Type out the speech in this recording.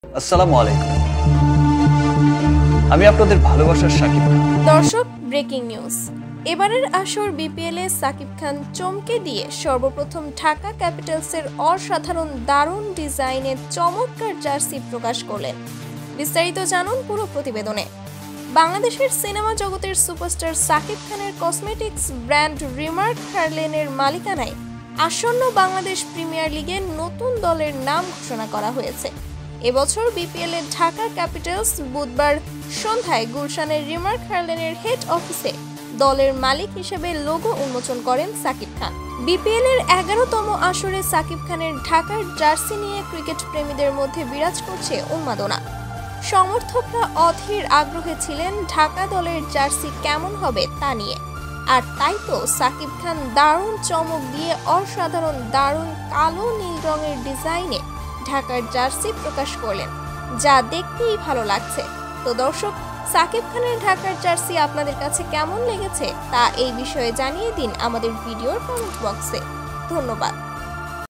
আসসালামু আলাইকুম। আমি আপনাদের ভালোবাসার সাকিব খান। দর্শক, ব্রেকিং নিউজ। এবারের আসর বিপিএল এ সাকিব খান চমকে দিয়ে সর্বপ্রথম ঢাকা ক্যাপিটালসের অসাধারণ দারুণ ডিজাইনের চমৎকার জার্সি প্রকাশ করলেন। বিস্তারিত জানুন পুরো প্রতিবেদনে। বাংলাদেশের সিনেমা জগতের সুপারস্টার সাকিব খানের কসমেটিক্স ব্র্যান্ড রিমার্ক হার্লেনের মালিকানায় আসন্ন বাংলাদেশ প্রিমিয়ার লিগের নতুন দলের নাম ঘোষণা করা হয়েছে। এবছর বিপিএল এর ঢাকা ক্যাপিটালস বুধবার সন্ধ্যায় গুলশানের রিমার্ক হার্লেনের হেড অফিসে দলের মালিক হিসেবে লোগো উন্মোচন করেন সাকিব খান। বিপিএল এর 11তম আসরে সাকিব খানের ঢাকার জার্সি নিয়ে ক্রিকেট প্রেমীদের মধ্যে বিরাজ করছে উন্মাদনা। সমর্থকরা অধীর আগ্রহে ছিলেন ঢাকা দলের জার্সি কেমন হবে তা নিয়ে। আর তাই তো সাকিব খান দারুণ চমক দিয়ে অসাধারণ দারুণ কালো নীল রঙের ডিজাইনে ঢাকার জার্সি প্রকাশ করলেন, যা দেখতেই ভালো লাগছে। তো দর্শক, সাকিব খানের ঢাকার জার্সি আপনাদের কাছে কেমন লেগেছে তা এই বিষয়ে জানিয়ে দিন আমাদের ভিডিওর কমেন্ট বক্সে। ধন্যবাদ।